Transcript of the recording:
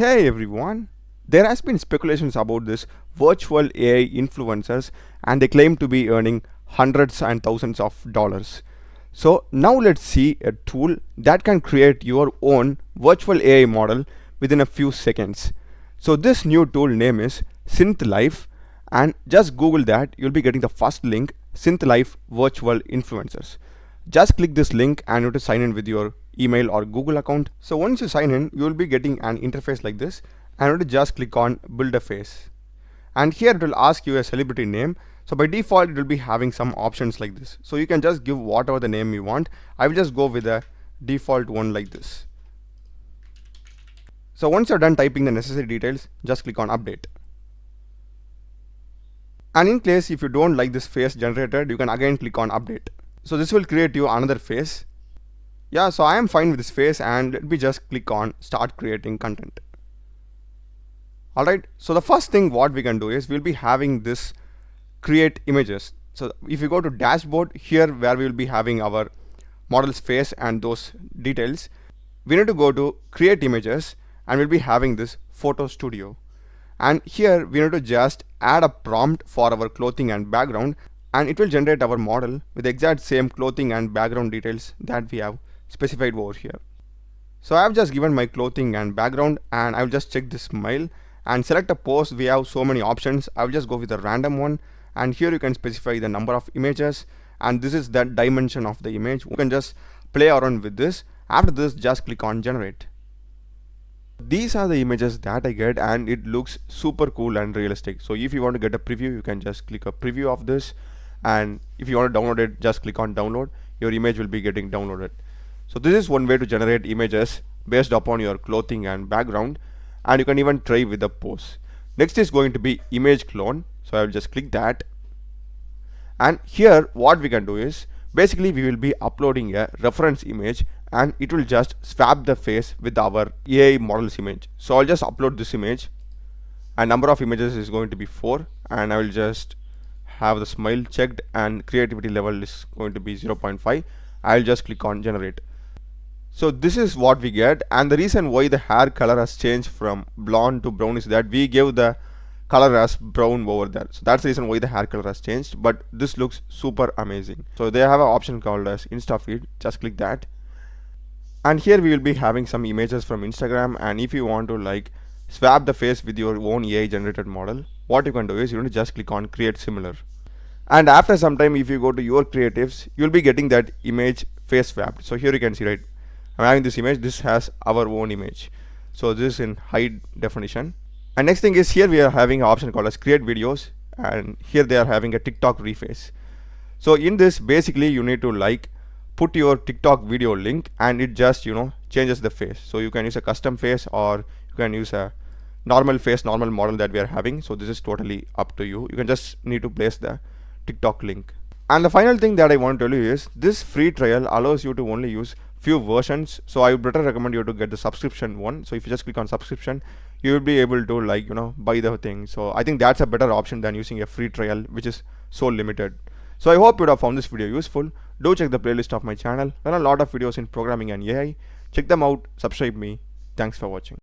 Hey everyone, there has been speculations about this virtual AI influencers and they claim to be earning hundreds and thousands of dollars. So now let's see a tool that can create your own virtual AI model within a few seconds. So this new tool name is synthlife, and just Google that, you'll be getting the first link, synthlife virtual influencers. Just click this link and you have to sign in with your email or Google account. So once you sign in, you will be getting an interface like this, and you have to just click on build a face, and here it will ask you a celebrity name. So by default it will be having some options like this, so you can just give whatever the name you want. I will just go with a default one like this. So once you're done typing the necessary details, just click on update. And in case if you don't like this face generated, you can again click on update. So this will create you another face. Yeah, so I am fine with this face, and let me just click on start creating content. Alright, so the first thing what we can do is we'll be having this create images. So if you go to dashboard, here where we will be having our model's face and those details, we need to go to create images, and we'll be having this photo studio. And here we need to just add a prompt for our clothing and background, and it will generate our model with the exact same clothing and background details that we have specified over here. So I have just given my clothing and background, and I will just check this smile and select a pose. We have so many options. I will just go with a random one, and here you can specify the number of images, and this is the dimension of the image. You can just play around with this. After this, just click on generate. These are the images that I get, and it looks super cool and realistic. So if you want to get a preview, you can just click a preview of this, and if you want to download it, just click on download. Your image will be getting downloaded. So this is one way to generate images based upon your clothing and background, and you can even try with the pose. Next is going to be image clone. So I will just click that, and here what we can do is basically we will be uploading a reference image, and it will just swap the face with our AI model's image. So I'll just upload this image, and number of images is going to be 4, and I will just have the smile checked, and creativity level is going to be 0.5. I'll just click on generate. So this is what we get, and the reason why the hair color has changed from blonde to brown is that we gave the color as brown over there. So that's the reason why the hair color has changed, but this looks super amazing. So they have an option called as Insta feed. Just click that, and here we will be having some images from Instagram, and if you want to like swap the face with your own AI generated model, what you can do is you need to just click on create similar, and after some time if you go to your creatives, you'll be getting that image face swapped. So here you can see, right, I'm having this image, this has our own image, so this is in high definition. And next thing is here we are having an option called as create videos, and here they are having a TikTok reface. So in this basically you need to like put your TikTok video link, and it just changes the face. So you can use a custom face, or you can use a normal face, normal model that we are having. So this is totally up to you. You can just need to place the TikTok link. And the final thing that I want to tell you is this free trial allows you to only use few versions, so I would better recommend you to get the subscription one. So if you just click on subscription, you will be able to like buy the thing. So I think that's a better option than using a free trial which is so limited. So I hope you would have found this video useful. Do check the playlist of my channel. There are a lot of videos in programming and AI. Check them out, subscribe me. Thanks for watching.